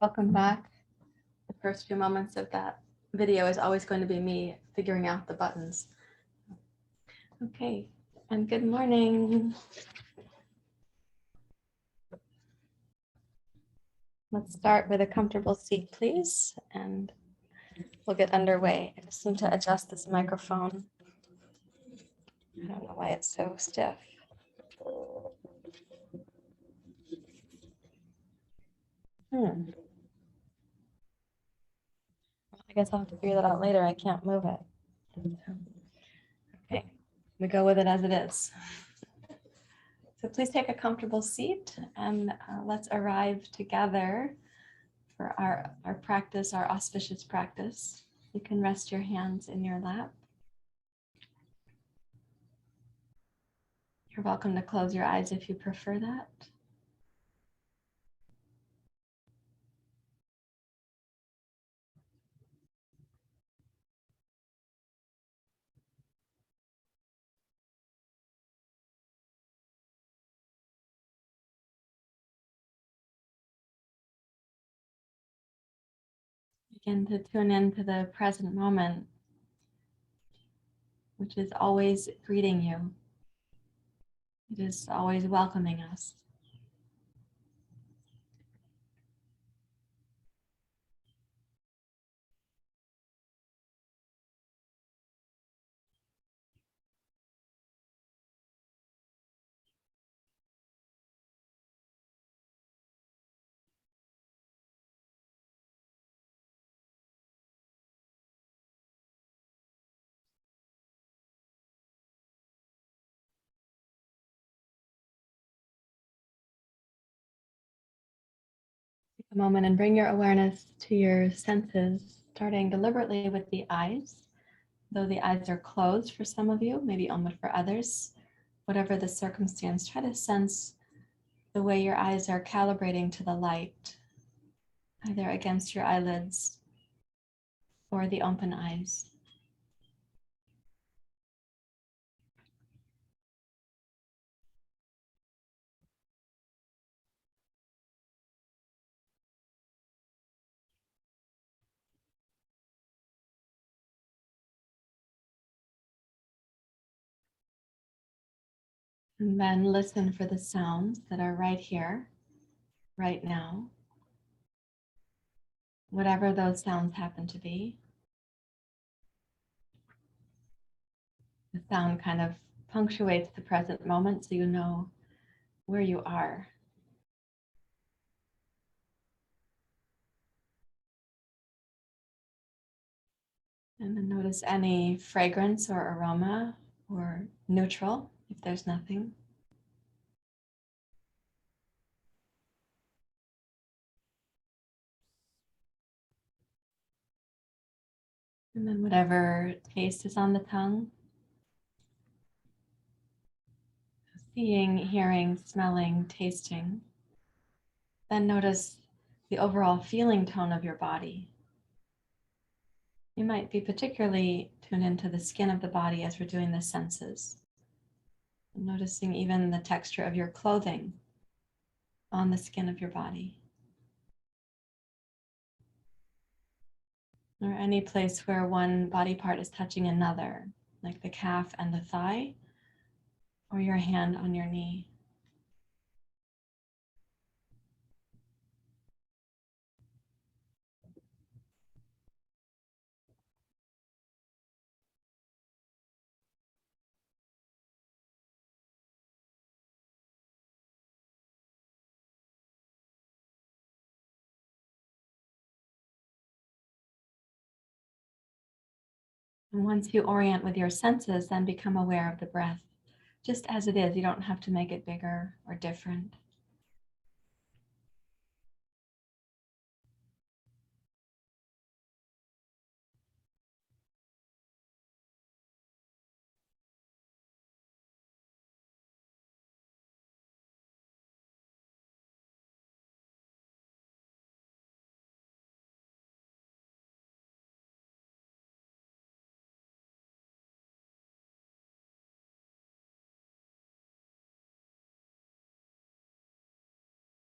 Welcome back. The first few moments of that video is always going to be me figuring out the buttons. Okay, and good morning. Let's start with a comfortable seat, please, and we'll get underway. I just need to adjust this microphone. I don't know why it's so stiff. I guess I'll have to figure that out later. I can't move it. Okay, we go with it as it is. So please take a comfortable seat and let's arrive together for our practice, our auspicious practice. You can rest your hands in your lap. You're welcome to close your eyes if you prefer that. Begin to tune into the present moment, which is always greeting you. It is always welcoming us. Take a moment and bring your awareness to your senses, starting deliberately with the eyes. Though the eyes are closed for some of you, maybe only for others, whatever the circumstance, try to sense the way your eyes are calibrating to the light, either against your eyelids or the open eyes. And then listen for the sounds that are right here, right now, whatever those sounds happen to be. The sound kind of punctuates the present moment so you know where you are. And then notice any fragrance or aroma or neutral if there's nothing. And then whatever taste is on the tongue. Seeing, hearing, smelling, tasting. Then notice the overall feeling tone of your body. You might be particularly tuned into the skin of the body as we're doing the senses. Noticing even the texture of your clothing on the skin of your body. Or any place where one body part is touching another, like the calf and the thigh, or your hand on your knee. And once you orient with your senses, then become aware of the breath, just as it is. You don't have to make it bigger or different.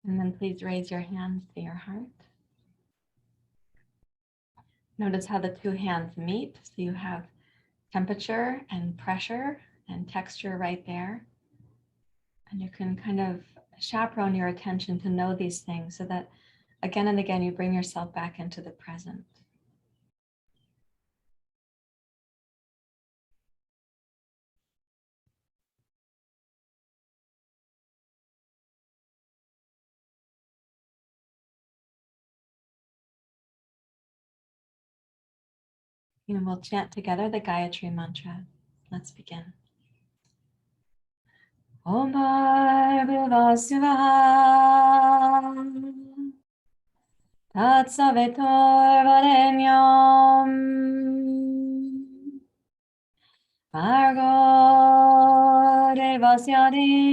And then please raise your hands to your heart. Notice how the two hands meet. So you have temperature and pressure and texture right there. And you can kind of chaperone your attention to know these things so that again and again you bring yourself back into the present. And we'll chant together the Gayatri Mantra. Let's begin. Om Bhargava Svaha Tat Savitor Varenyam Bhargo Devasya Dhimahi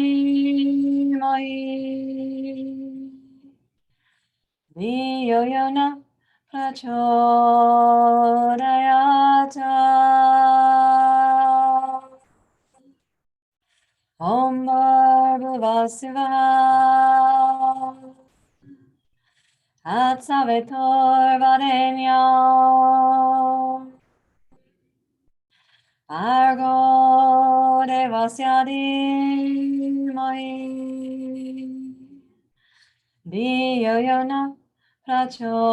Dhiyo Yona Prachodayata Om Bhargava Svaha Tat Savitor Varenyam Argo Devasya Dhimahi Dhiyo Yona Prachodayata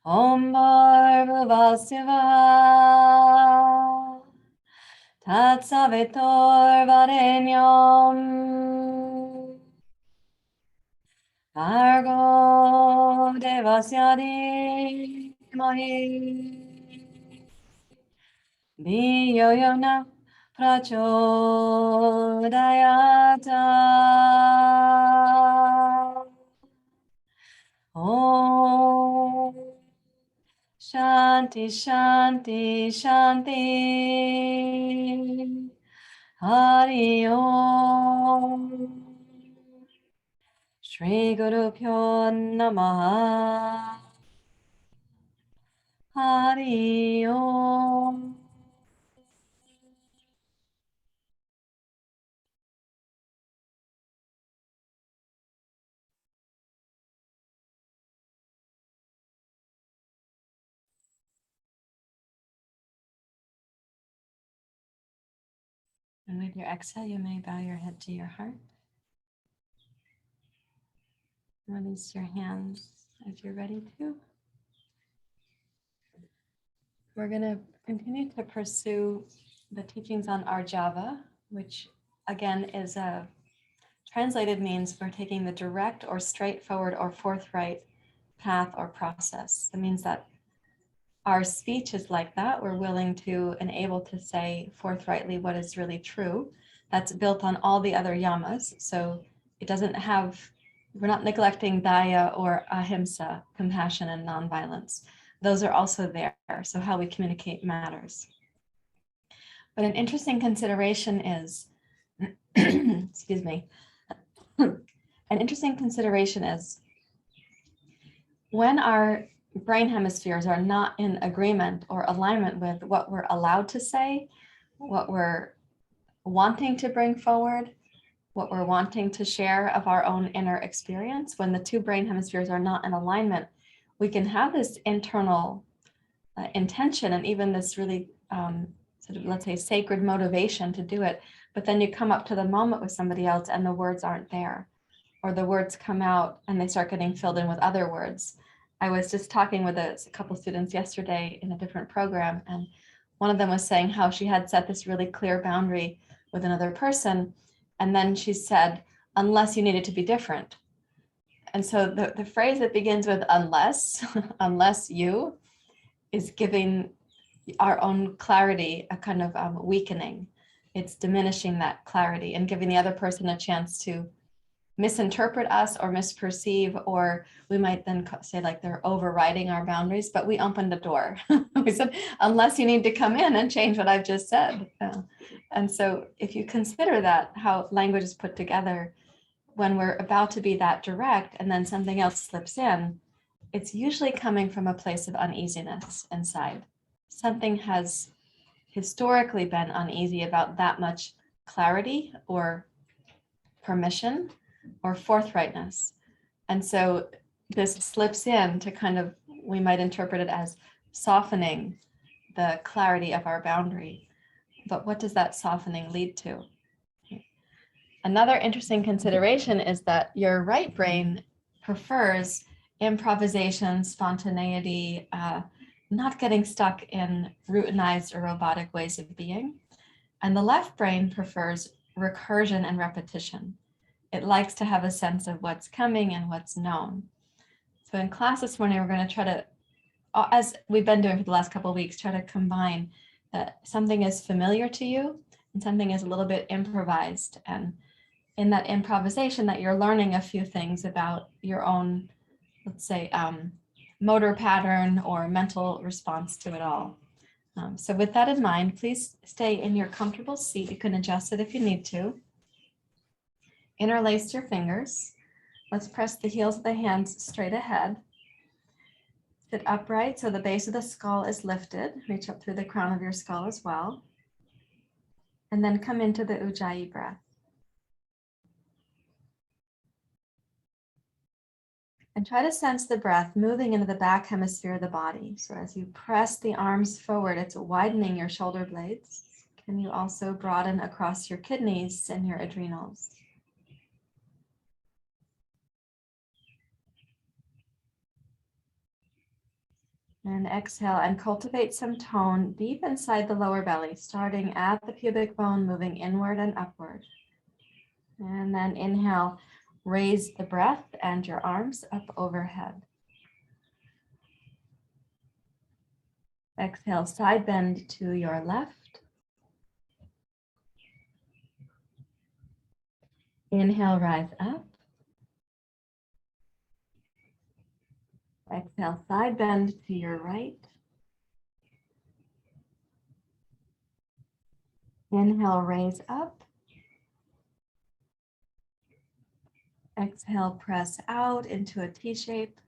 Om Bhargava Svaha Tat Savitor Varenyam Argo Devasya Dhimahi Dhiyo Yona Prachodayata Om Shanti Shanti Shanti Hari Om Shri Guru Pyo Namaha Hari Om. And with your exhale, you may bow your head to your heart. Release your hands as you're ready to. We're going to continue to pursue the teachings on Arjava, which again is a translated means for taking the direct or straightforward or forthright path or process. It means that our speech is like that. We're willing to and able to say forthrightly what is really true. That's built on all the other yamas. So it doesn't have, we're not neglecting daya or ahimsa, compassion and nonviolence. Those are also there. So how we communicate matters. But an interesting consideration is, excuse me, an interesting consideration is when our brain hemispheres are not in agreement or alignment with what we're allowed to say, what we're wanting to bring forward, what we're wanting to share of our own inner experience, when the two brain hemispheres are not in alignment, we can have this internal intention and even this really sort of, let's say, sacred motivation to do it. But then you come up to the moment with somebody else and the words aren't there, or the words come out and they start getting filled in with other words. I was just talking with a couple students yesterday in a different program, and one of them was saying how she had set this really clear boundary with another person. And then she said, unless you need it to be different. And so the phrase that begins with unless, unless you, is giving our own clarity a kind of weakening. It's diminishing that clarity and giving the other person a chance to misinterpret us or misperceive, or we might then say like they're overriding our boundaries, but we opened the door. We said, unless you need to come in and change what I've just said. And so if you consider that, how language is put together, when we're about to be that direct and then something else slips in, it's usually coming from a place of uneasiness inside. Something has historically been uneasy about that much clarity or permission. or forthrightness. And so this slips in to kind of, we might interpret it as softening the clarity of our boundary. But what does that softening lead to? Another interesting consideration is that your right brain prefers improvisation, spontaneity, not getting stuck in routinized or robotic ways of being. And the left brain prefers recursion and repetition. It likes to have a sense of what's coming and what's known. So in class this morning, we're going to try to, as we've been doing for the last couple of weeks, try to combine that something is familiar to you and something is a little bit improvised. And in that improvisation, that you're learning a few things about your own, let's say, motor pattern or mental response to it all. So with that in mind, please stay in your comfortable seat. You can adjust it if you need to. Interlace your fingers. Let's press the heels of the hands straight ahead. Sit upright so the base of the skull is lifted. Reach up through the crown of your skull as well. And then come into the Ujjayi breath. And try to sense the breath moving into the back hemisphere of the body. So as you press the arms forward, it's widening your shoulder blades. Can you also broaden across your kidneys and your adrenals? And exhale and cultivate some tone deep inside the lower belly, starting at the pubic bone, moving inward and upward. And then inhale, raise the breath and your arms up overhead. Exhale, side bend to your left. Inhale, rise up. Exhale, side bend to your right. Inhale, raise up. Exhale, press out into a T shape.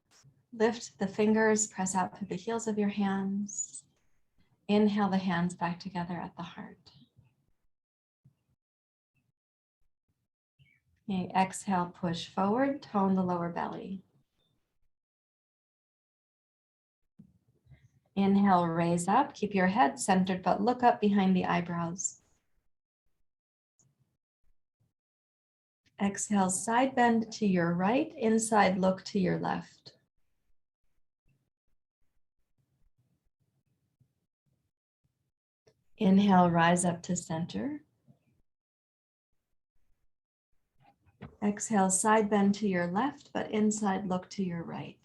Lift the fingers, press out through the heels of your hands. Inhale the hands back together at the heart. Okay, exhale, push forward, tone the lower belly. Inhale, raise up, keep your head centered, but look up behind the eyebrows. Exhale, side bend to your right, inside look to your left. Inhale, rise up to center. Exhale, side bend to your left, but inside look to your right.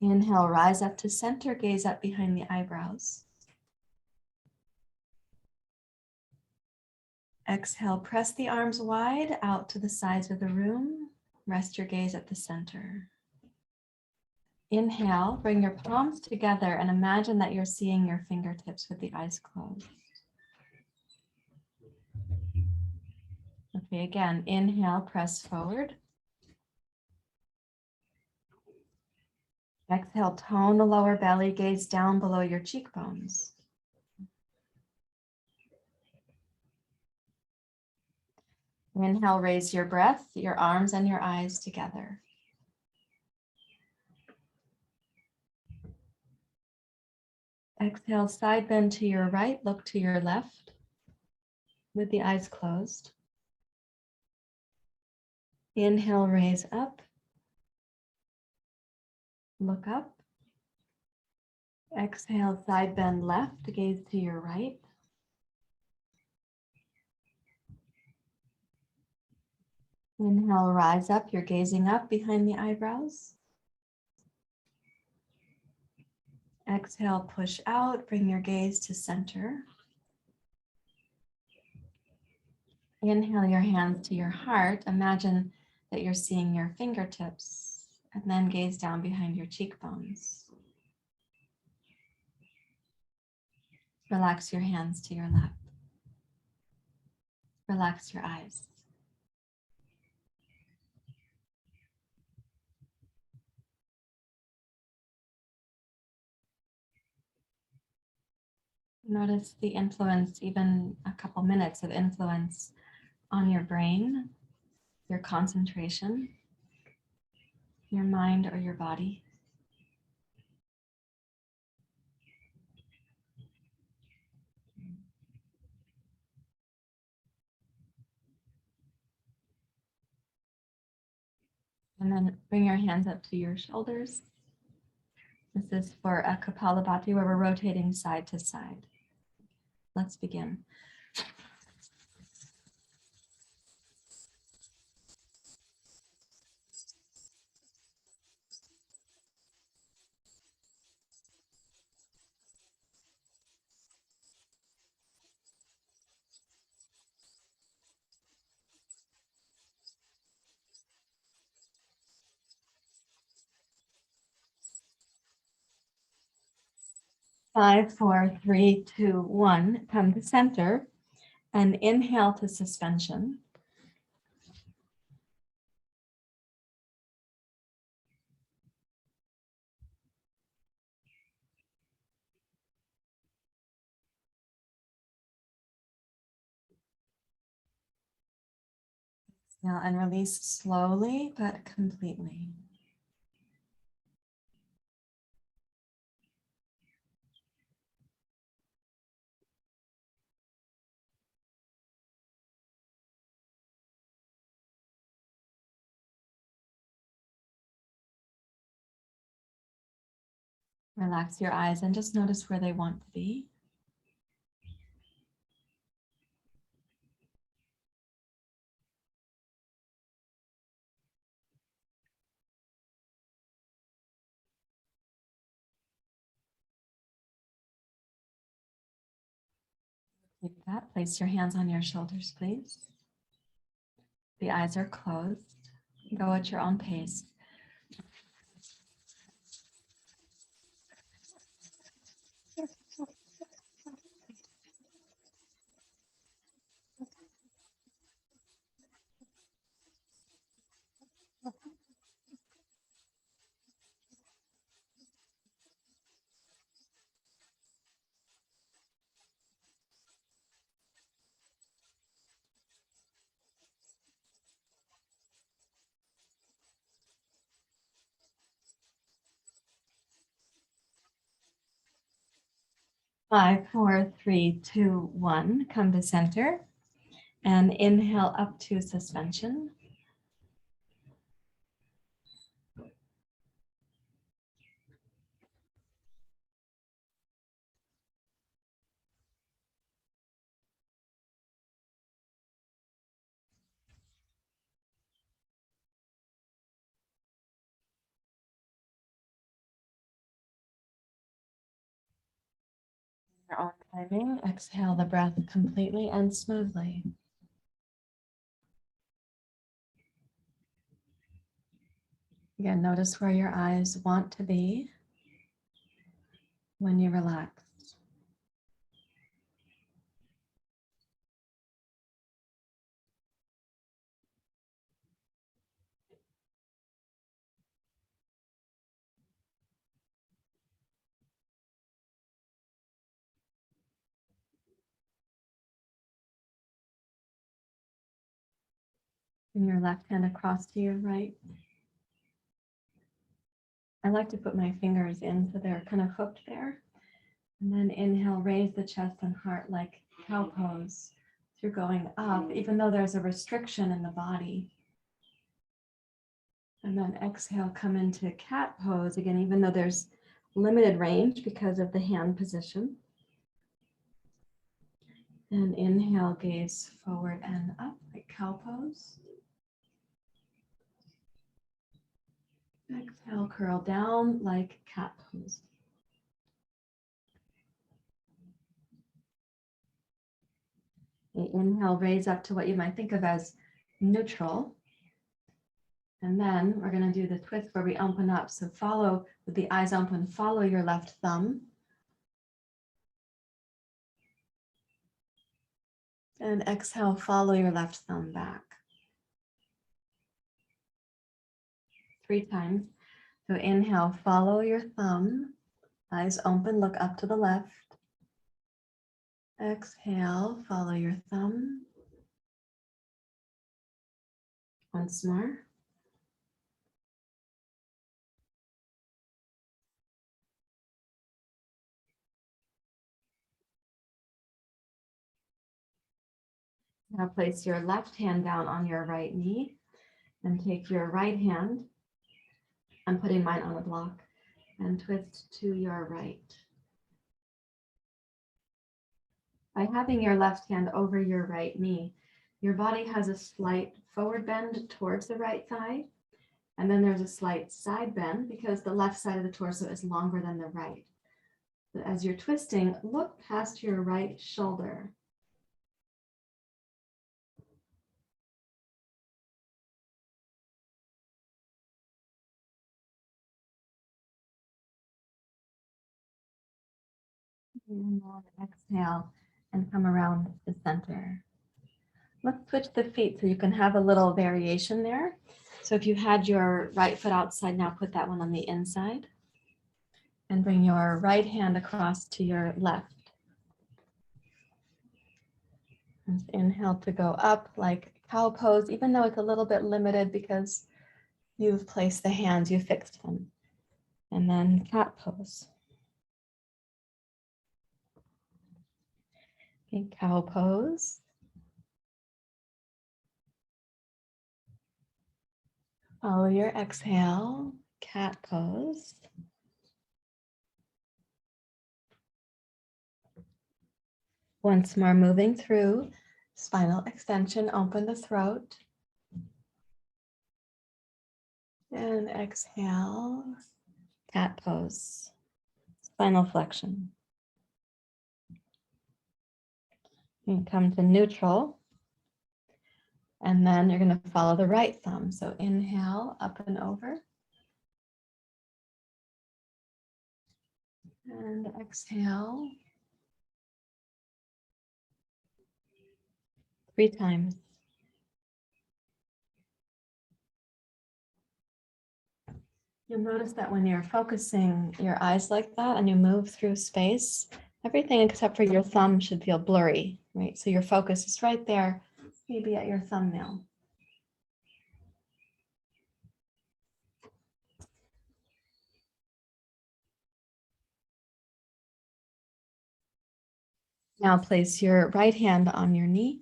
Inhale, rise up to center, gaze up behind the eyebrows. Exhale, press the arms wide out to the sides of the room. Rest your gaze at the center. Inhale, bring your palms together and imagine that you're seeing your fingertips with the eyes closed. Okay, again, inhale, press forward. Exhale, tone the lower belly, gaze down below your cheekbones. Inhale, raise your breath, your arms and your eyes together. Exhale, side bend to your right, look to your left with the eyes closed. Inhale, raise up. Look up. Exhale, side bend left, gaze to your right. Inhale, rise up, you're gazing up behind the eyebrows. Exhale, push out, bring your gaze to center. Inhale your hands to your heart. Imagine that you're seeing your fingertips, and then gaze down behind your cheekbones. Relax your hands to your lap. Relax your eyes. Notice the influence, even a couple minutes of influence on your brain, your concentration, your mind or your body. And then bring your hands up to your shoulders. This is for a Kapalabhati where we're rotating side to side. Let's begin. 5, 4, 3, 2, 1. Come to center and inhale to suspension. Now and release slowly but completely. Relax your eyes and just notice where they want to be. Keep that. Place your hands on your shoulders, please. The eyes are closed. Go at your own pace. Five, four, three, two, one. Come to center and inhale up to suspension. Your own timing, exhale the breath completely and smoothly. Again, notice where your eyes want to be when you relax. And your left hand across to your right. I like to put my fingers in so they're kind of hooked there. And then inhale, raise the chest and heart like cow pose. So you're going up, even though there's a restriction in the body. And then exhale, come into cat pose again, even though there's limited range because of the hand position. And inhale, gaze forward and up like cow pose. Exhale, curl down like cat pose. Inhale, raise up to what you might think of as neutral. And then we're going to do the twist where we open up. So follow with the eyes open, follow your left thumb. And exhale, follow your left thumb back. 3 times. So inhale, follow your thumb. Eyes open, look up to the left. Exhale, follow your thumb. Once more. Now place your left hand down on your right knee and take your right hand. I'm putting mine on a block and twist to your right. By having your left hand over your right knee, your body has a slight forward bend towards the right thigh, and then there's a slight side bend because the left side of the torso is longer than the right. But as you're twisting, look past your right shoulder. And then exhale and come around the center. Let's switch the feet so you can have a little variation there. So if you had your right foot outside, now put that one on the inside. And bring your right hand across to your left. And inhale to go up like cow pose, even though it's a little bit limited because you've placed the hands, you fixed them. And then cat pose. Okay, cow pose. Follow your exhale, cat pose. Once more, moving through spinal extension, open the throat. And exhale, cat pose, spinal flexion. You come to neutral. And then you're going to follow the right thumb. So inhale, up and over. And exhale. 3 times. You'll notice that when you're focusing your eyes like that and you move through space, everything except for your thumb should feel blurry, right? So your focus is right there, maybe at your thumbnail. Now place your right hand on your knee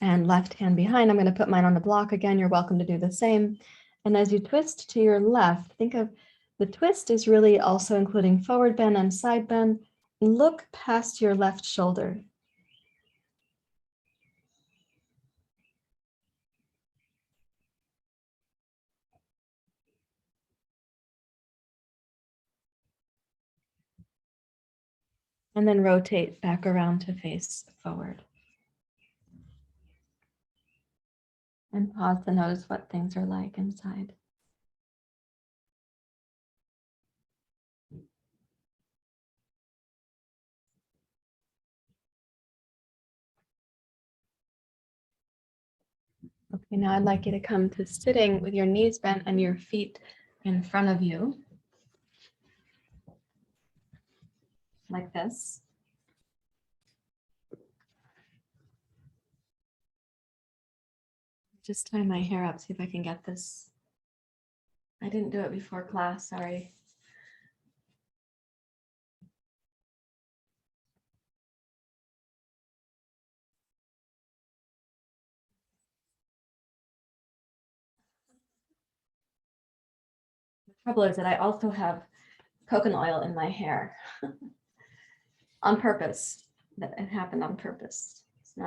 and left hand behind. I'm going to put mine on the block again. You're welcome to do the same. And as you twist to your left, think of the twist is really also including forward bend and side bend. Look past your left shoulder. And then rotate back around to face forward. And pause to notice what things are like inside. Okay, now I'd like you to come to sitting with your knees bent and your feet in front of you. Like this. Just tie my hair up, see if I can get this. I didn't do it before class, sorry. The trouble is that I also have coconut oil in my hair on purpose. That it happened on purpose. It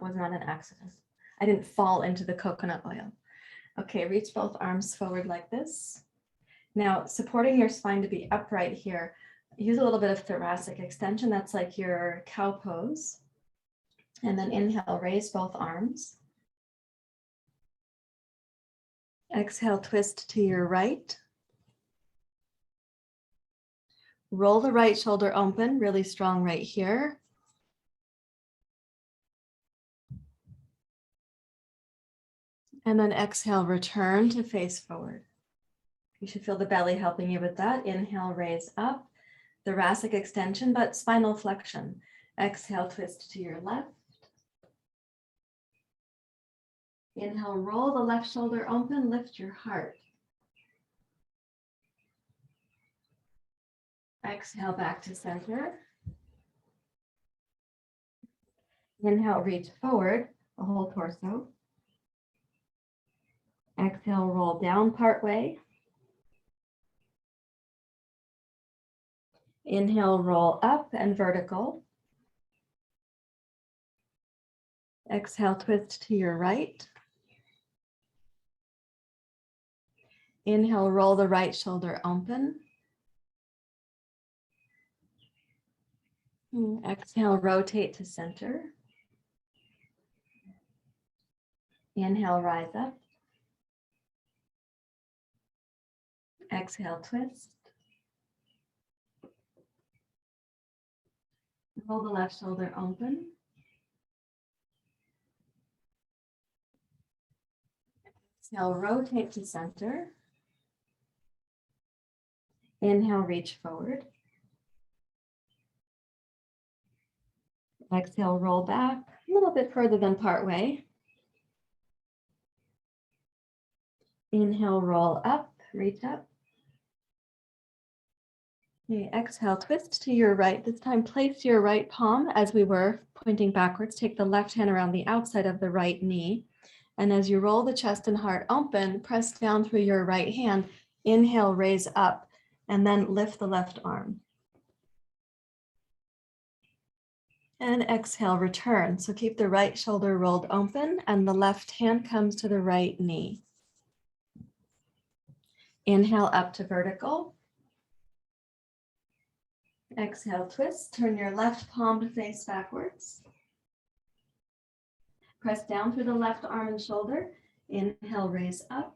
was not an accident. I didn't fall into the coconut oil. Okay, reach both arms forward like this. Now, supporting your spine to be upright here, use a little bit of thoracic extension. That's like your cow pose. And then inhale, raise both arms. Exhale, twist to your right. Roll the right shoulder open, really strong right here. And then exhale, return to face forward. You should feel the belly helping you with that. Inhale, raise up, thoracic extension, but spinal flexion. Exhale, twist to your left. Inhale, roll the left shoulder open, lift your heart. Exhale, back to center. Inhale, reach forward, the whole torso. Exhale, roll down part way. Inhale, roll up and vertical. Exhale, twist to your right. Inhale, roll the right shoulder open. Exhale, rotate to center. Inhale, rise up. Exhale, twist. Roll the left shoulder open. Exhale, rotate to center. Inhale, reach forward. Exhale, roll back a little bit further than part way. Inhale, roll up, reach up. Okay, exhale, twist to your right. This time, place your right palm as we were pointing backwards. Take the left hand around the outside of the right knee. And as you roll the chest and heart open, press down through your right hand. Inhale, raise up, and then lift the left arm. And exhale, return. So keep the right shoulder rolled open and the left hand comes to the right knee. Inhale up to vertical. Exhale, twist. Turn your left palm to face backwards. Press down through the left arm and shoulder. Inhale, raise up.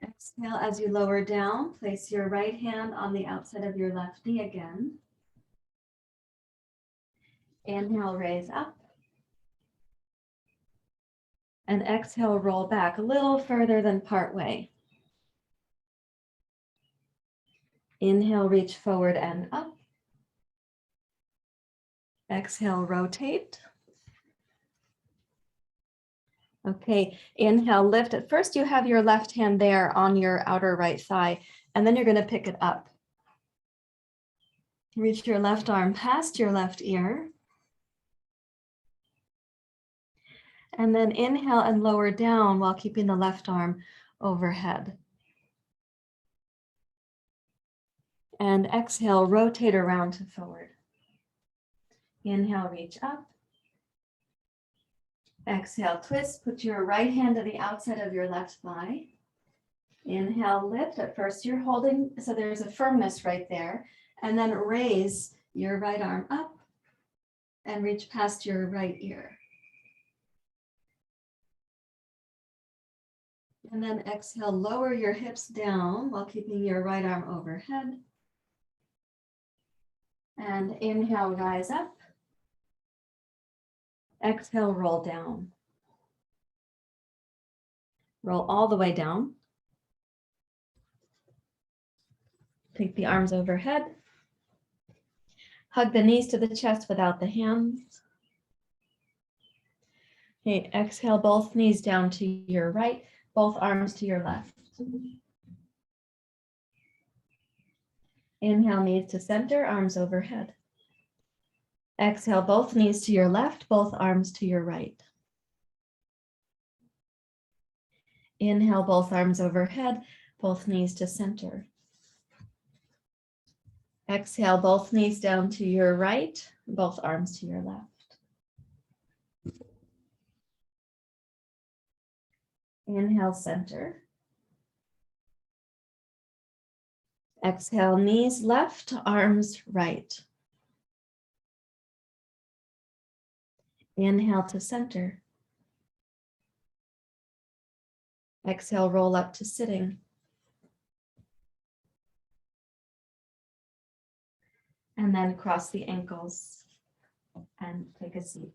Exhale, as you lower down, place your right hand on the outside of your left knee again. Inhale, raise up. And exhale, roll back a little further than part way. Inhale, reach forward and up. Exhale, rotate. Okay, inhale, lift. At first you have your left hand there on your outer right thigh, and then you're going to pick it up. Reach your left arm past your left ear. And then inhale and lower down while keeping the left arm overhead. And exhale, rotate around to forward. Inhale, reach up. Exhale, twist. Put your right hand to the outside of your left thigh. Inhale, lift. At first you're holding, so there's a firmness right there. And then raise your right arm up and reach past your right ear. And then exhale, lower your hips down while keeping your right arm overhead. And inhale, rise up. Exhale, roll down. Roll all the way down. Take the arms overhead. Hug the knees to the chest without the hands. Okay, exhale, both knees down to your right, both arms to your left. Inhale, knees to center, arms overhead. Exhale, both knees to your left, both arms to your right. Inhale, both arms overhead, both knees to center. Exhale, both knees down to your right, both arms to your left. Inhale, center. Exhale, knees left, arms right. Inhale to center. Exhale, roll up to sitting. And then cross the ankles and take a seat.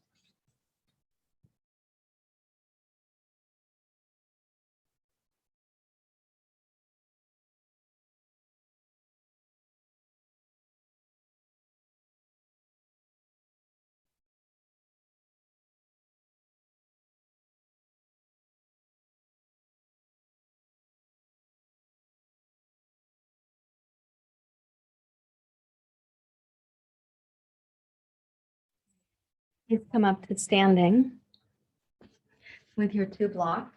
Please come up to standing with your 2 blocks.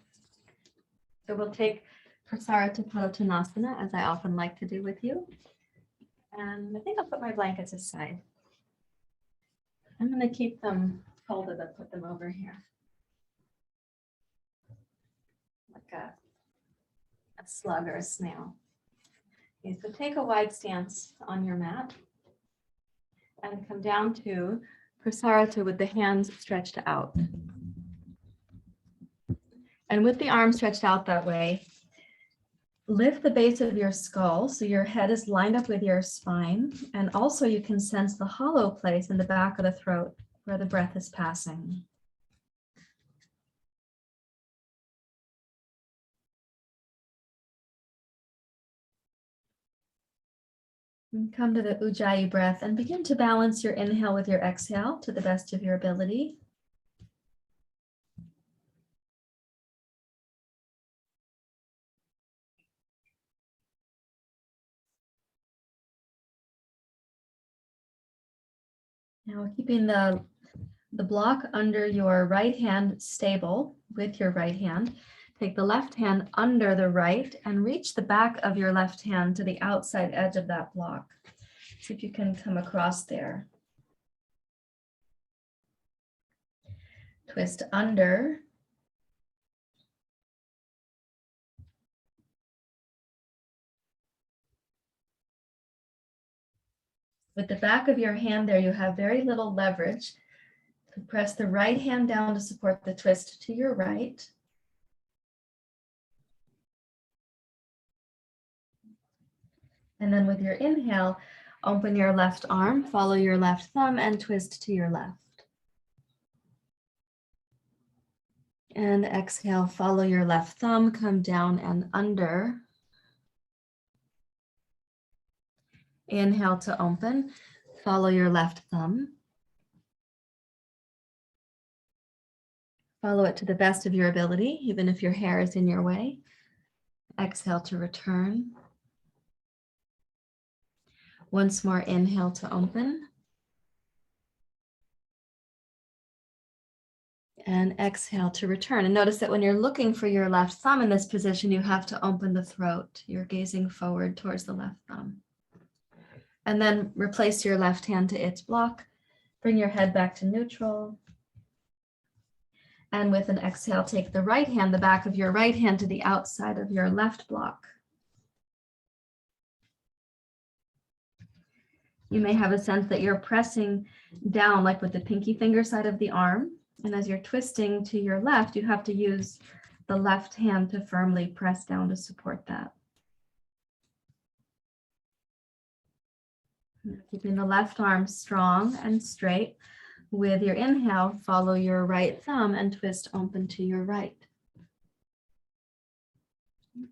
So we'll take Prasara to Padutanasana, as I often like to do with you. And I think I'll put my blankets aside. I'm going to keep them folded, but put them over here. Like a slug or a snail. Okay, so take a wide stance on your mat and come down to Prasara with the hands stretched out. And with the arms stretched out that way, lift the base of your skull so your head is lined up with your spine. And also you can sense the hollow place in the back of the throat where the breath is passing. And come to the Ujjayi breath and begin to balance your inhale with your exhale to the best of your ability. Now keeping the block under your right hand stable with your right hand, take the left hand under the right and reach the back of your left hand to the outside edge of that block. See if you can come across there. Twist under. With the back of your hand there, you have very little leverage. Press the right hand down to support the twist to your right. And then with your inhale, open your left arm, follow your left thumb, and twist to your left. And exhale, follow your left thumb, come down and under. Inhale to open, follow your left thumb. Follow it to the best of your ability, even if your hair is in your way. Exhale to return. Once more, inhale to open. And exhale to return. And notice that when you're looking for your left thumb in this position, you have to open the throat. You're gazing forward towards the left thumb. And then replace your left hand to its block. Bring your head back to neutral. And with an exhale, take the right hand, the back of your right hand to the outside of your left block. You may have a sense that you're pressing down like with the pinky finger side of the arm. And as you're twisting to your left, you have to use the left hand to firmly press down to support that. Keeping the left arm strong and straight. With your inhale, follow your right thumb and twist open to your right.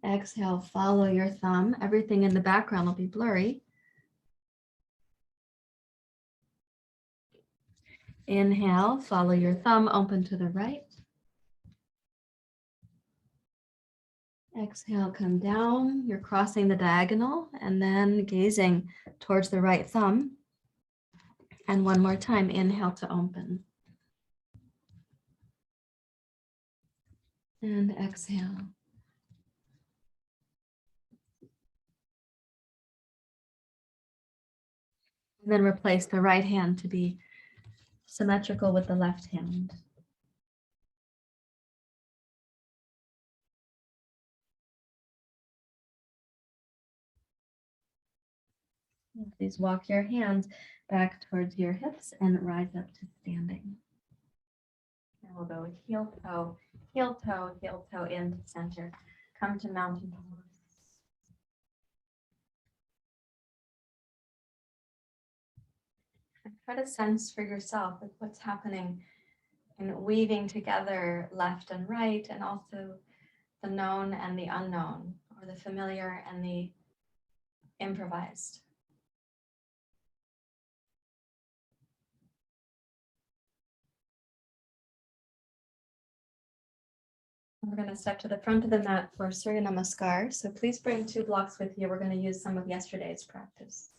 Exhale, follow your thumb. Everything in the background will be blurry. Inhale, follow your thumb, open to the right. Exhale, come down. You're crossing the diagonal and then gazing towards the right thumb. And one more time, inhale to open. And exhale. And then replace the right hand to be symmetrical with the left hand. Please walk your hands back towards your hips and rise up to standing. And we'll go heel toe, heel toe, heel toe into center. Come to mountain pose. And try to sense for yourself like what's happening in weaving together left and right, and also the known and the unknown, or the familiar and the improvised. We're going to step to the front of the mat for surya namaskar. So please bring 2 blocks with you. We're going to use some of yesterday's practice.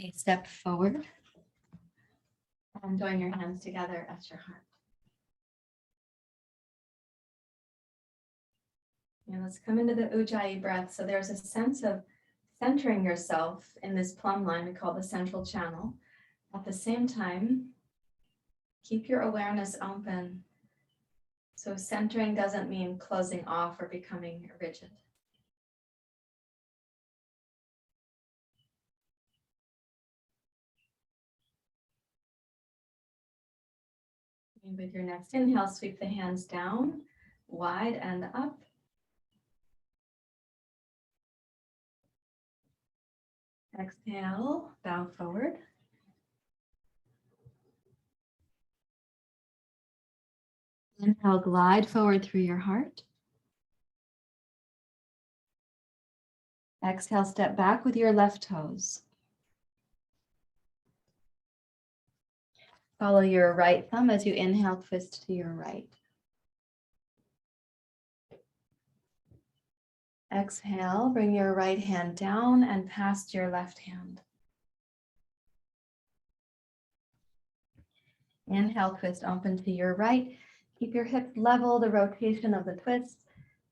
Okay, step forward and join your hands together at your heart. And let's come into the Ujjayi breath. So there's a sense of centering yourself in this plumb line we call the central channel. At the same time, keep your awareness open. So centering doesn't mean closing off or becoming rigid. And with your next inhale, sweep the hands down, wide and up. Exhale, bow forward. Inhale, glide forward through your heart. Exhale, step back with your left toes. Follow your right thumb as you inhale, twist to your right. Exhale, bring your right hand down and past your left hand. Inhale, twist open to your right. Keep your hips level. The rotation of the twist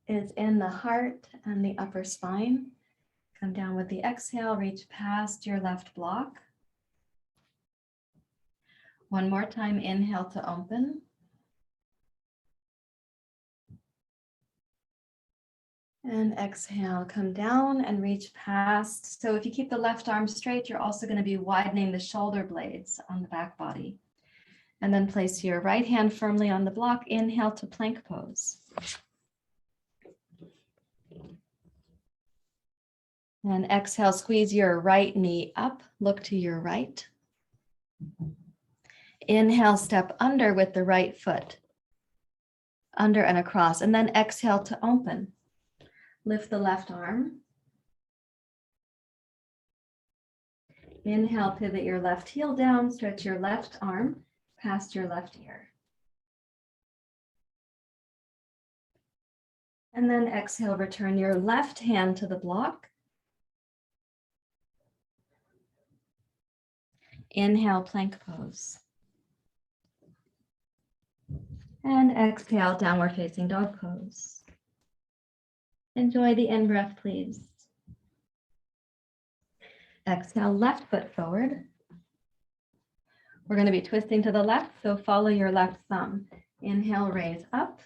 is in the heart and the upper spine. Come down with the exhale, reach past your left block. One more time, inhale to open. And exhale, come down and reach past. So if you keep the left arm straight, you're also going to be widening the shoulder blades on the back body. And then place your right hand firmly on the block. Inhale to plank pose. And exhale, squeeze your right knee up, look to your right. Inhale, step under with the right foot, under and across, and then exhale to open. Lift the left arm. Inhale, pivot your left heel down, stretch your left arm past your left ear. And then exhale, return your left hand to the block. Inhale, plank pose. And exhale, downward facing dog pose. Enjoy the in-breath, please. Exhale, left foot forward. We're going to be twisting to the left, so follow your left thumb. Inhale, raise up.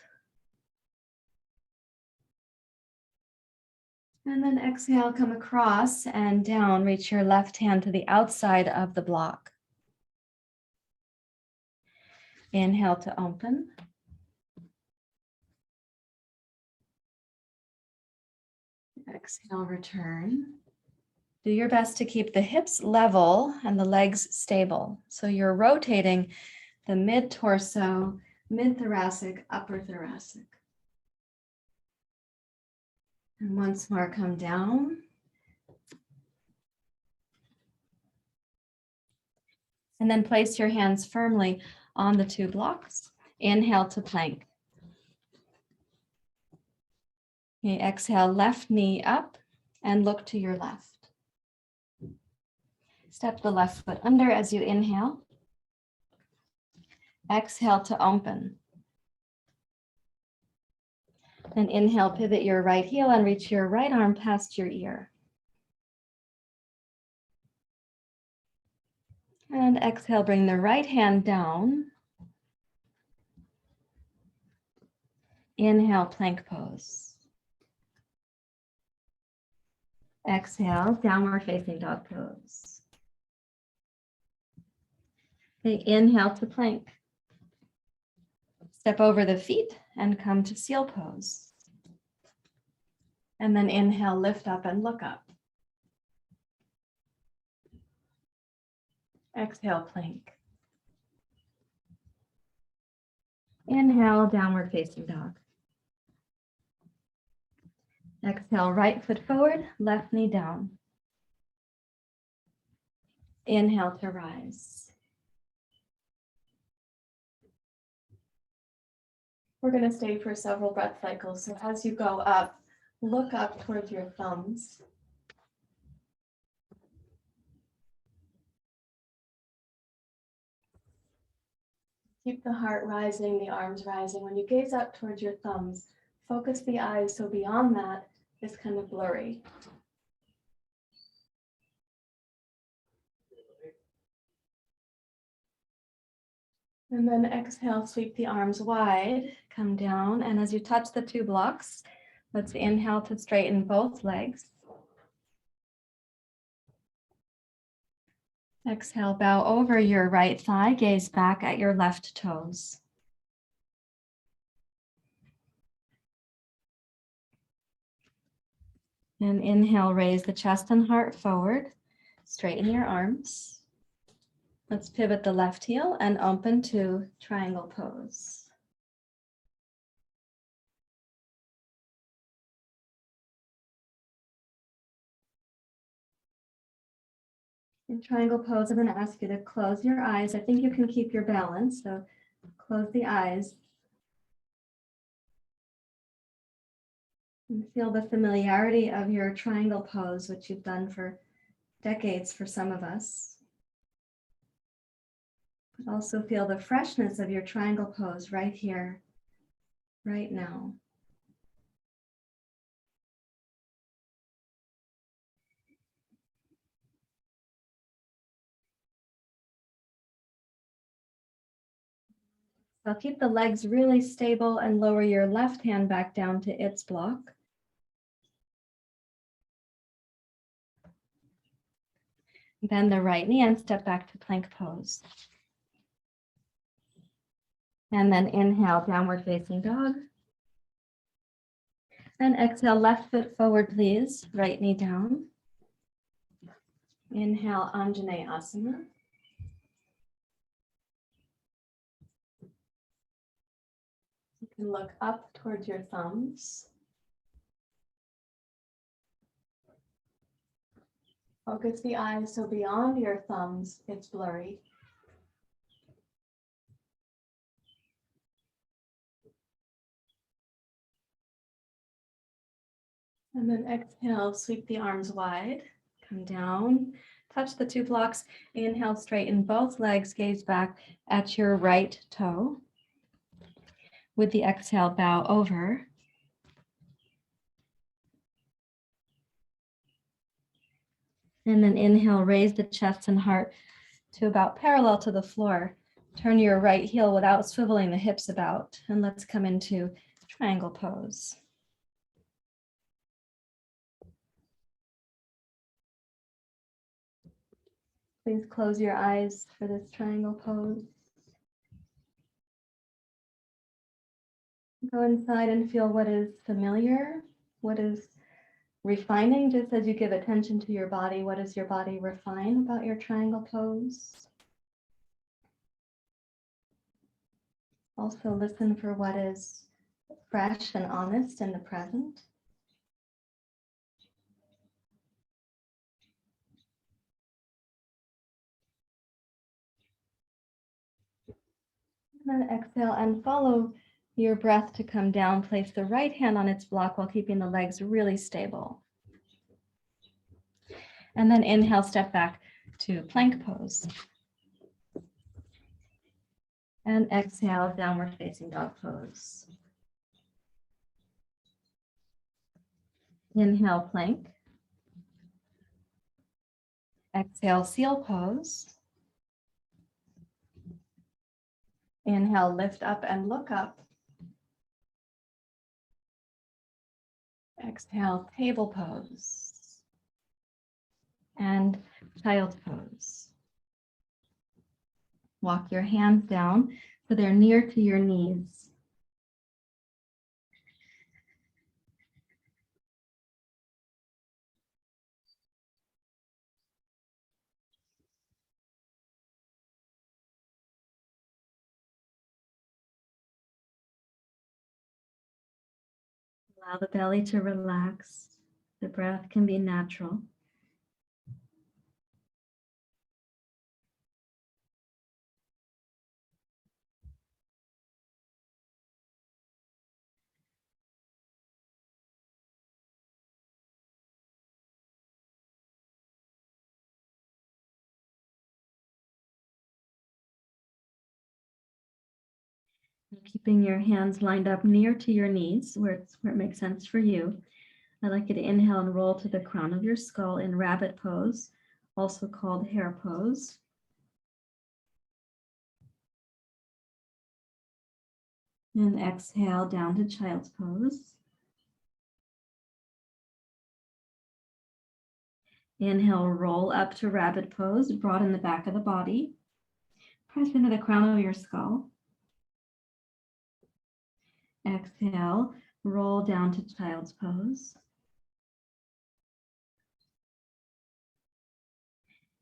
And then exhale, come across and down. Reach your left hand to the outside of the block. Inhale to open. Exhale, return. Do your best to keep the hips level and the legs stable. So you're rotating the mid-torso, mid-thoracic, upper thoracic. And once more, come down. And then place your hands firmly on the two blocks. Inhale to plank. Okay, exhale, left knee up and look to your left. Step the left foot under as you inhale. Exhale to open. And inhale, pivot your right heel and reach your right arm past your ear. And exhale, bring the right hand down. Inhale, plank pose. Exhale, downward facing dog pose. Okay, inhale to plank. Step over the feet and come to seal pose. And then inhale, lift up and look up. Exhale, plank. Inhale, downward facing dog. Exhale, right foot forward, left knee down. Inhale to rise. We're going to stay for several breath cycles. So as you go up, look up towards your thumbs. Keep the heart rising, the arms rising. When you gaze up towards your thumbs, focus the eyes so beyond that is kind of blurry. And then exhale, sweep the arms wide, come down. And as you touch the two blocks, let's inhale to straighten both legs. Exhale, bow over your right thigh, gaze back at your left toes. And inhale, raise the chest and heart forward, straighten your arms. Let's pivot the left heel and open to triangle pose. In triangle pose, I'm going to ask you to close your eyes. I think you can keep your balance, so close the eyes. And feel the familiarity of your triangle pose, which you've done for decades for some of us. But also feel the freshness of your triangle pose right here, right now. So keep the legs really stable and lower your left hand back down to its block. Bend the right knee and step back to plank pose. And then inhale, downward facing dog. And exhale, left foot forward, please. Right knee down. Inhale, anjaneyasana. You can look up towards your thumbs. Focus the eyes so beyond your thumbs, it's blurry. And then exhale, sweep the arms wide, come down, touch the two blocks. Inhale, straighten both legs, gaze back at your right toe. With the exhale, bow over. And then inhale, raise the chest and heart to about parallel to the floor. Turn your right heel without swiveling the hips about. And let's come into triangle pose. Please close your eyes for this triangle pose. Go inside and feel what is familiar, what is refining, just as you give attention to your body. What does your body refine about your triangle pose? Also listen for what is fresh and honest in the present. And then exhale and follow your breath to come down. Place the right hand on its block while keeping the legs really stable. And then inhale, step back to plank pose. And exhale, downward facing dog pose. Inhale, plank. Exhale, seal pose. Inhale, lift up and look up. Exhale, table pose. And child pose. Walk your hands down so they're near to your knees. Allow the belly to relax. The breath can be natural. Keeping your hands lined up near to your knees where it makes sense for you. I'd like you to inhale and roll to the crown of your skull in rabbit pose, also called hare pose. And exhale down to child's pose. Inhale, roll up to rabbit pose, broaden the back of the body. Press into the crown of your skull. Exhale, roll down to child's pose.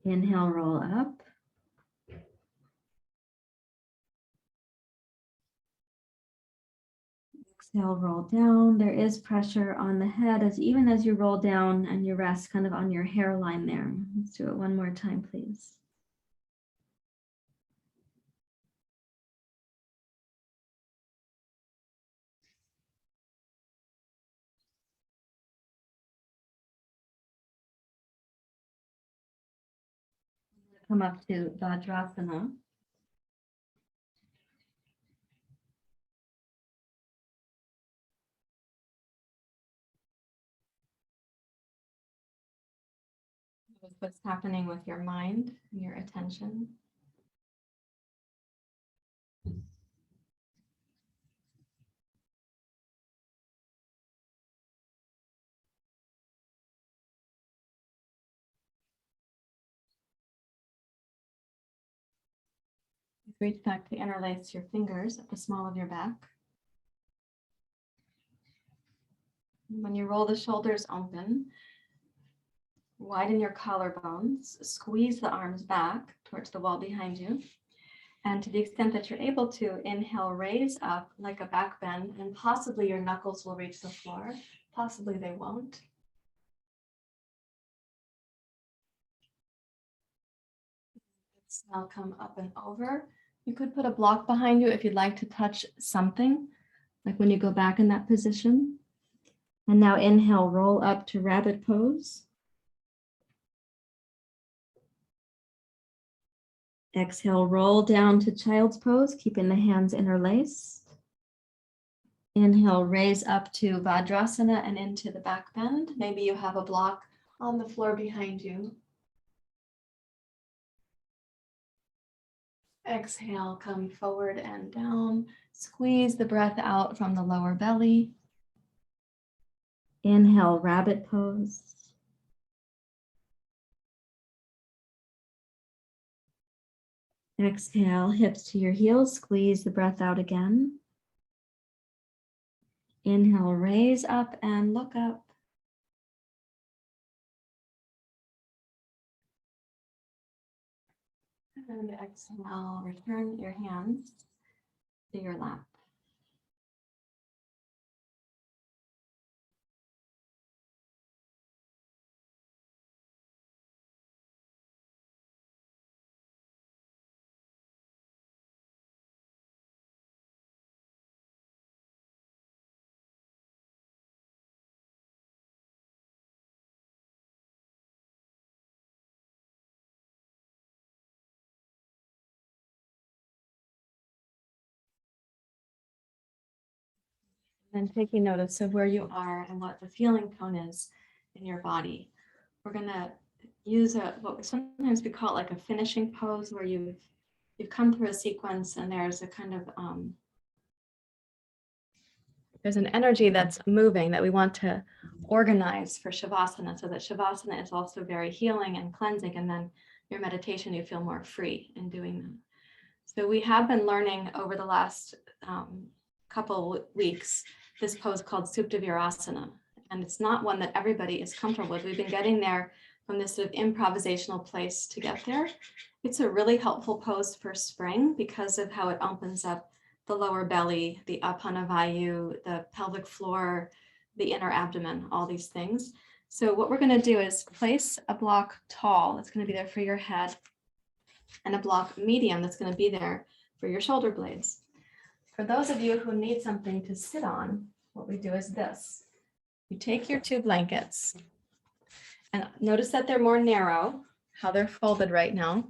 Inhale, roll up. Exhale, roll down. There is pressure on the head even as you roll down and you rest kind of on your hairline there. Let's do it one more time, please. Come up to Vajrasana. Notice what's happening with your mind and your attention. Reach back to interlace your fingers at the small of your back. When you roll the shoulders open, widen your collarbones, squeeze the arms back towards the wall behind you. And to the extent that you're able to, inhale, raise up like a back bend, and possibly your knuckles will reach the floor. Possibly they won't. Exhale, come up and over. You could put a block behind you if you'd like to touch something, like when you go back in that position. And now inhale, roll up to rabbit pose. Exhale, roll down to child's pose, keeping the hands interlaced. Inhale, raise up to Vajrasana and into the back bend. Maybe you have a block on the floor behind you. Exhale, come forward and down. Squeeze the breath out from the lower belly. Inhale, rabbit pose. Exhale, hips to your heels, squeeze the breath out again. Inhale, raise up and look up. And exhale, return your hands to your lap. And taking notice of where you are and what the feeling tone is in your body. We're going to use what sometimes we call it like a finishing pose, where you've come through a sequence and there's a kind of there's an energy that's moving that we want to organize for Shavasana, so that Shavasana is also very healing and cleansing, and then your meditation, you feel more free in doing that. So we have been learning over the last couple weeks this pose called Supta Virasana, and it's not one that everybody is comfortable with. We've been getting there from this sort of improvisational place to get there. It's a really helpful pose for spring because of how it opens up the lower belly, the apana vayu, the pelvic floor, the inner abdomen, all these things. So what we're going to do is place a block tall that's going to be there for your head, and a block medium that's going to be there for your shoulder blades. For those of you who need something to sit on, what we do is this. You take your two blankets, and notice that they're more narrow, how they're folded right now.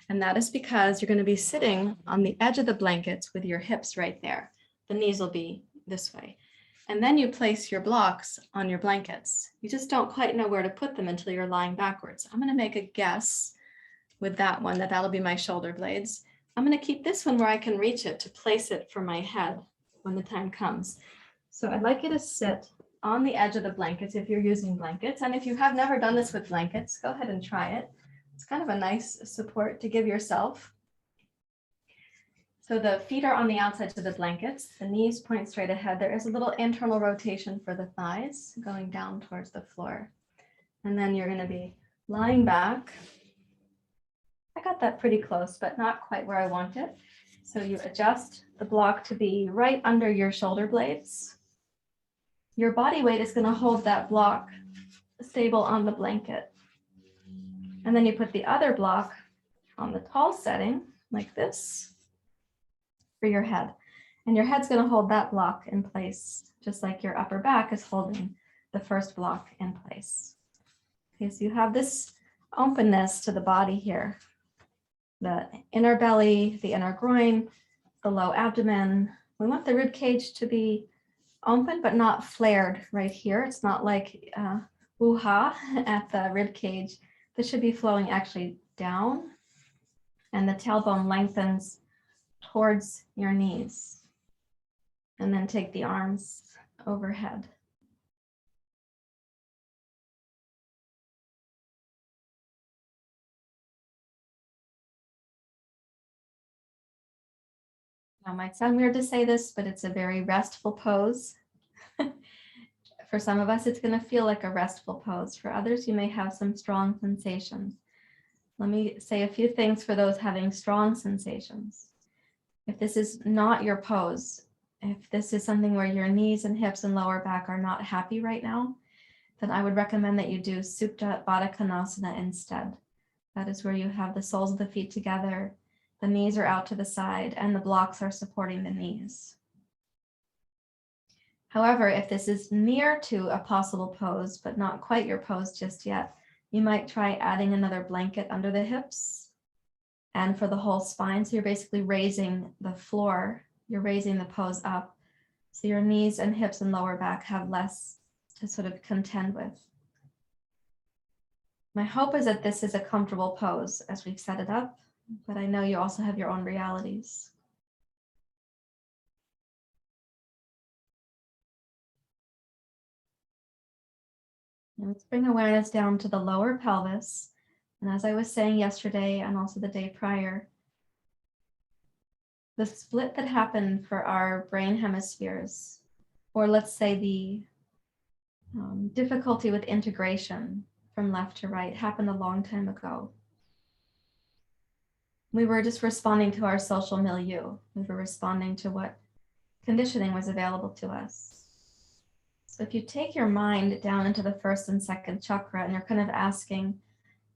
And that is because you're going to be sitting on the edge of the blankets with your hips right there. The knees will be this way. And then you place your blocks on your blankets. You just don't quite know where to put them until you're lying backwards. I'm going to make a guess with that one that that'll be my shoulder blades. I'm going to keep this one where I can reach it to place it for my head when the time comes. So I'd like you to sit on the edge of the blankets if you're using blankets. And if you have never done this with blankets, go ahead and try it. It's kind of a nice support to give yourself. So the feet are on the outsides of the blankets. The knees point straight ahead. There is a little internal rotation for the thighs going down towards the floor. And then you're going to be lying back. I got that pretty close, but not quite where I want it. So you adjust the block to be right under your shoulder blades. Your body weight is going to hold that block stable on the blanket. And then you put the other block on the tall setting like this for your head. And your head's going to hold that block in place, just like your upper back is holding the first block in place. Okay, so you have this openness to the body here. The inner belly, the inner groin, the low abdomen. We want the rib cage to be open, but not flared right here. It's not like woo-ha at the rib cage. This should be flowing actually down, and the tailbone lengthens towards your knees. And then take the arms overhead. Now, it might sound weird to say this, but it's a very restful pose. For some of us, it's going to feel like a restful pose. For others, you may have some strong sensations. Let me say a few things for those having strong sensations. If this is not your pose, if this is something where your knees and hips and lower back are not happy right now, then I would recommend that you do Supta Virasana instead. That is where you have the soles of the feet together, the knees are out to the side, and the blocks are supporting the knees. However, if this is near to a possible pose, but not quite your pose just yet, you might try adding another blanket under the hips and for the whole spine. So you're basically raising the floor, you're raising the pose up. So your knees and hips and lower back have less to sort of contend with. My hope is that this is a comfortable pose as we've set it up, but I know you also have your own realities. And let's bring awareness down to the lower pelvis. And as I was saying yesterday and also the day prior, the split that happened for our brain hemispheres, or let's say the difficulty with integration from left to right, happened a long time ago. We were just responding to our social milieu. We were responding to what conditioning was available to us. So if you take your mind down into the first and second chakra and you're kind of asking,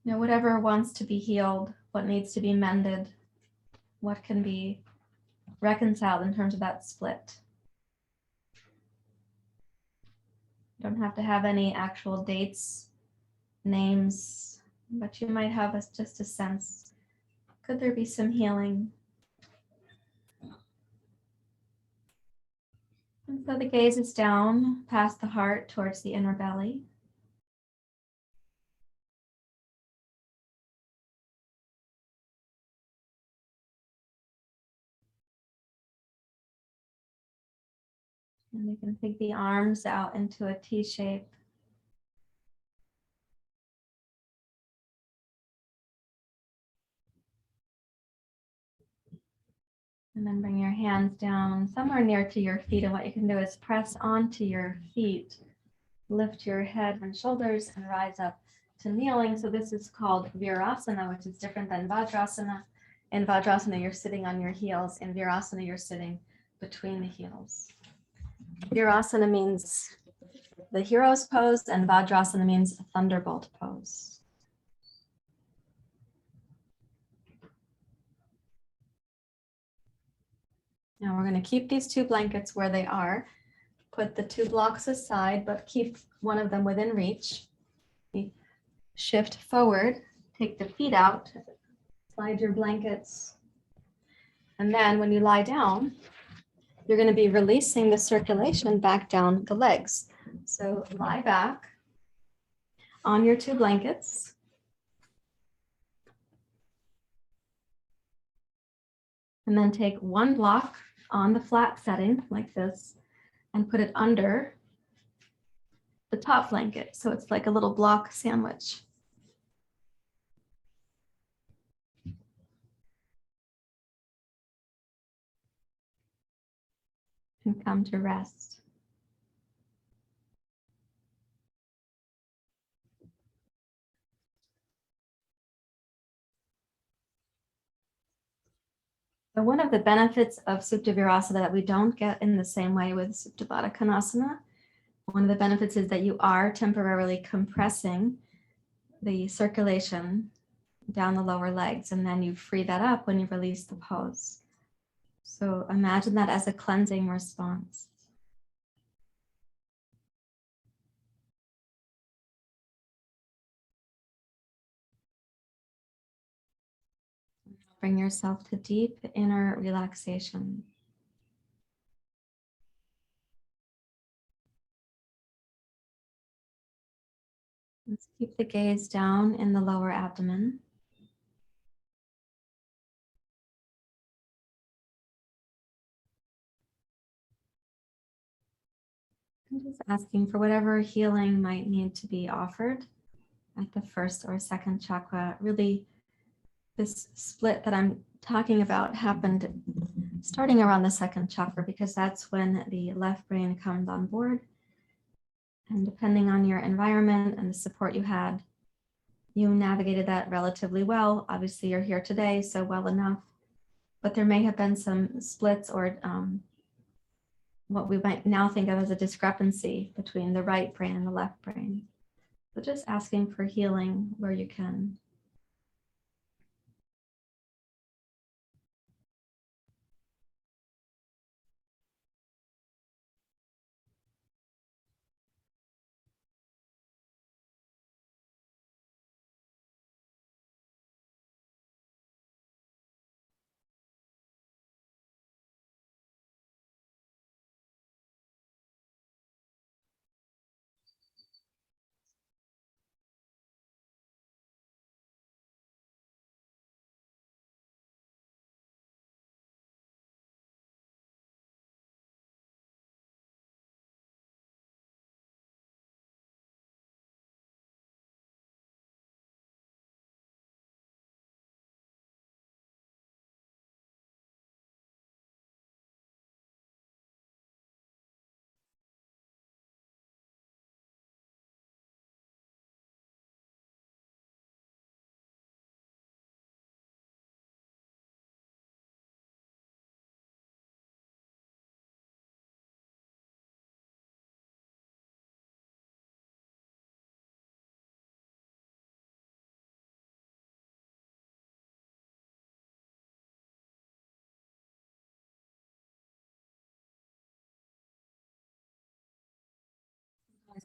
whatever wants to be healed, what needs to be mended, what can be reconciled in terms of that split. You don't have to have any actual dates, names, but you might have just a sense. Could there be some healing? And so the gaze is down past the heart towards the inner belly. And you can take the arms out into a T shape. And then bring your hands down somewhere near to your feet. And what you can do is press onto your feet, lift your head and shoulders, and rise up to kneeling. So this is called Virasana, which is different than Vajrasana. In Vajrasana, you're sitting on your heels. In Virasana, you're sitting between the heels. Virasana means the hero's pose, and Vajrasana means thunderbolt pose. Now we're going to keep these two blankets where they are. Put the two blocks aside, but keep one of them within reach. Shift forward, take the feet out, Slide your blankets. And then when you lie down, you're going to be releasing the circulation back down the legs. So lie back on your two blankets. And then take one block on the flat setting like this and put it under the top blanket. So it's like a little block sandwich. And come to rest. So one of the benefits of Supta Virasana that we don't get in the same way with Supta Baddhakonasana, one of the benefits is that you are temporarily compressing the circulation down the lower legs, and then you free that up when you release the pose. So imagine that as a cleansing response. Bring yourself to deep inner relaxation. Let's keep the gaze down in the lower abdomen. I'm just asking for whatever healing might need to be offered at the first or second chakra. Really, this split that I'm talking about happened starting around the second chakra because that's when the left brain comes on board. And depending on your environment and the support you had, you navigated that relatively well. Obviously, you're here today, so well enough. But there may have been some splits or what we might now think of as a discrepancy between the right brain and the left brain. So just asking for healing where you can.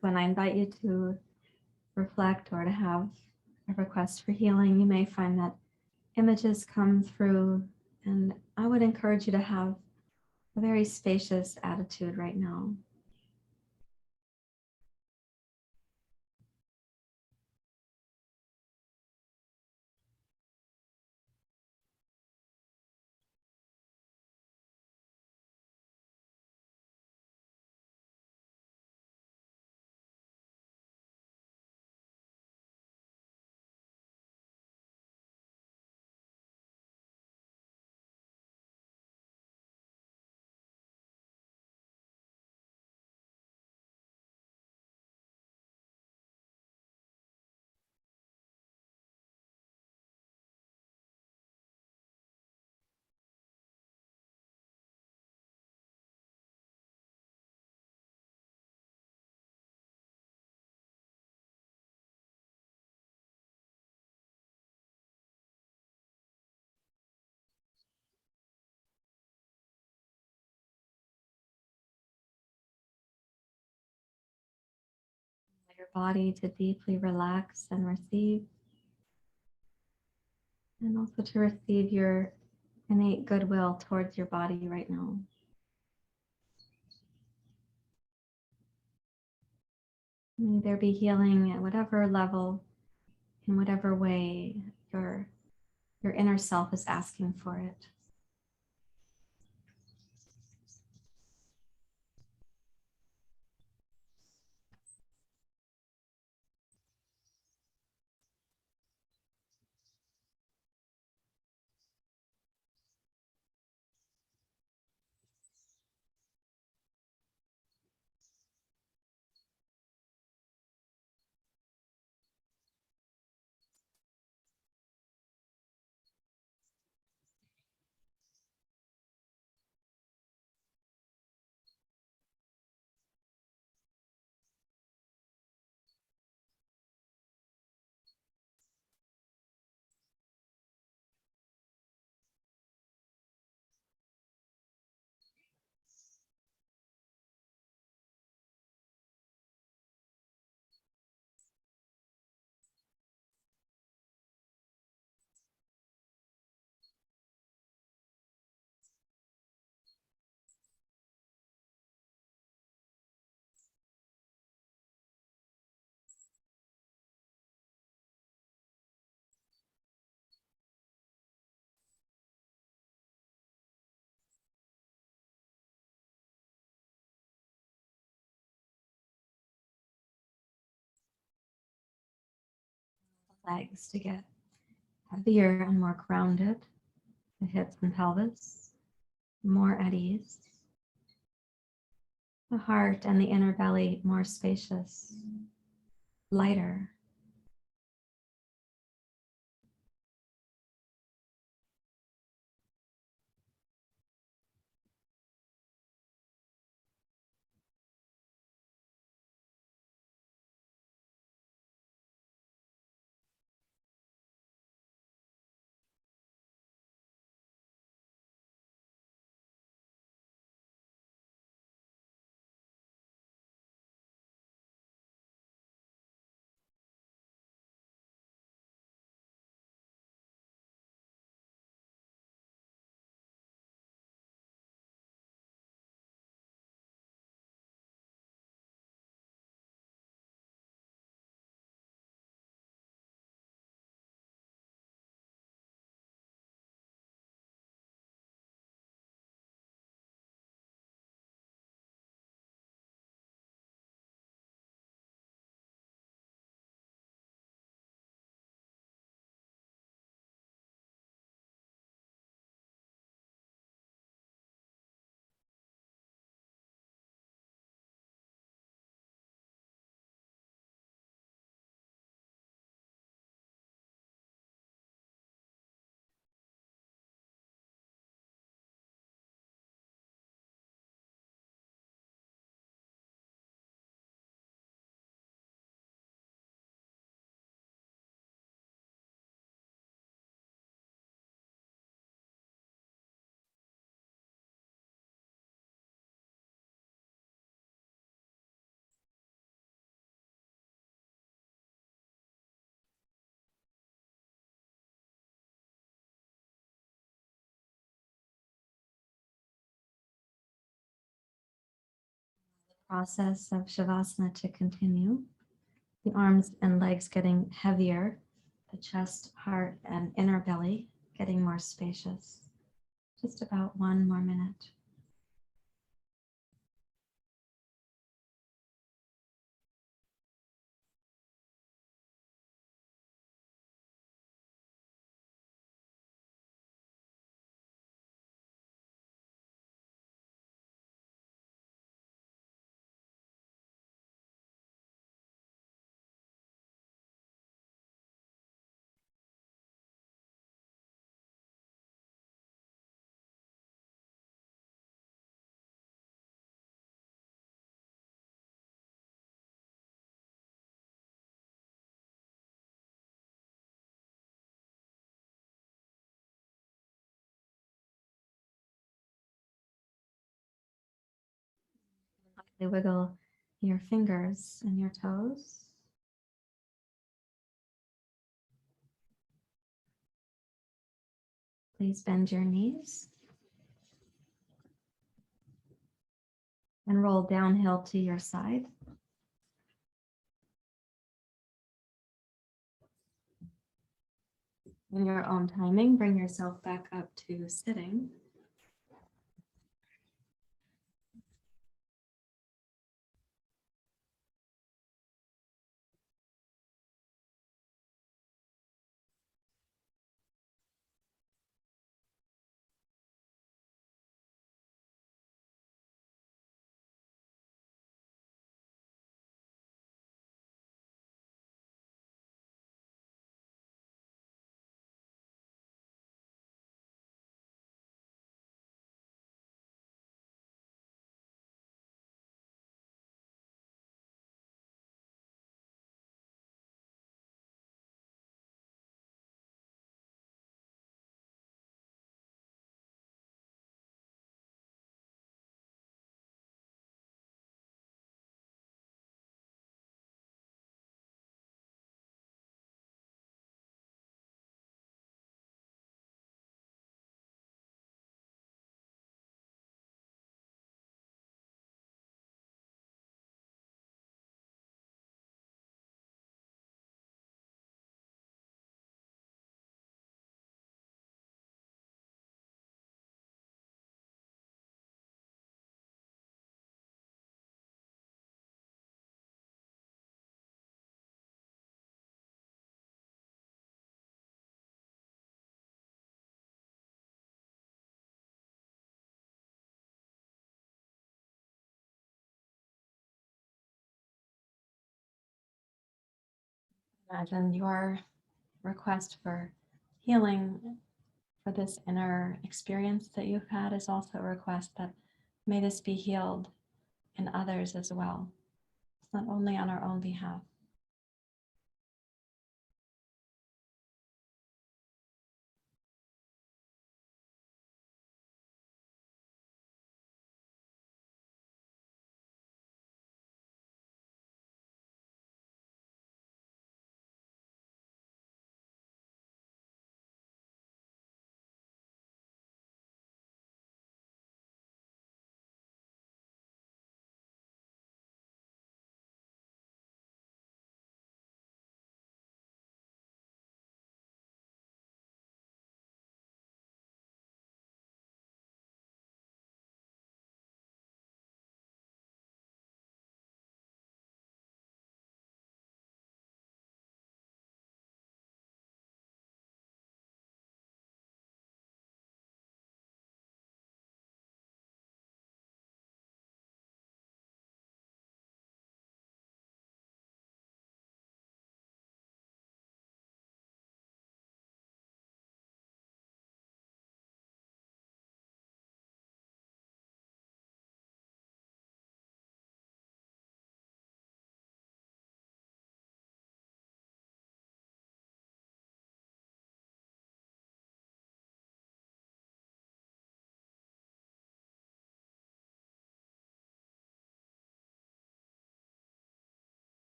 When I invite you to reflect or to have a request for healing, you may find that images come through, and I would encourage you to have a very spacious attitude right now. Allow your body to deeply relax and receive. and also to receive your innate goodwill towards your body right now. May there be healing at whatever level, in whatever way your inner self is asking for it. Legs to get heavier and more grounded, the hips and pelvis more at ease, the heart and the inner belly more spacious, lighter. Process of Shavasana to continue. The arms and legs getting heavier, the chest, heart, and inner belly getting more spacious. Just about 1 more minute. Lightly wiggle your fingers and your toes. Please bend your knees and roll downhill to your side. In your own timing, bring yourself back up to sitting. Imagine your request for healing for this inner experience that you've had is also a request that may this be healed in others as well. It's not only on our own behalf.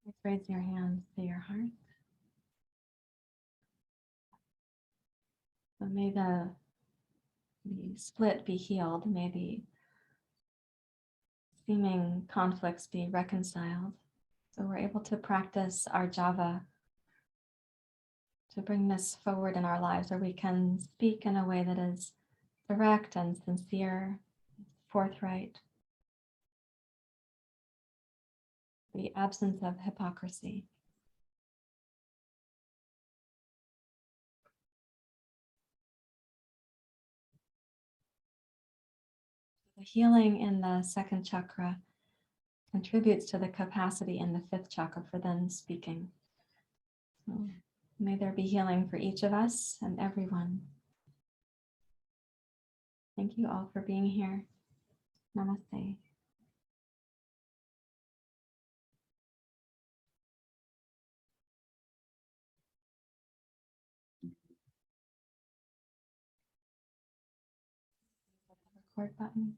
Please raise your hands to your heart. So may the split be healed. May the seeming conflicts be reconciled. So we're able to practice Arjava, to bring this forward in our lives, where we can speak in a way that is direct and sincere, forthright. The absence of hypocrisy. The healing in the second chakra contributes to the capacity in the fifth chakra for then speaking. So may there be healing for each of us and everyone. Thank you all for being here. Namaste. Record button.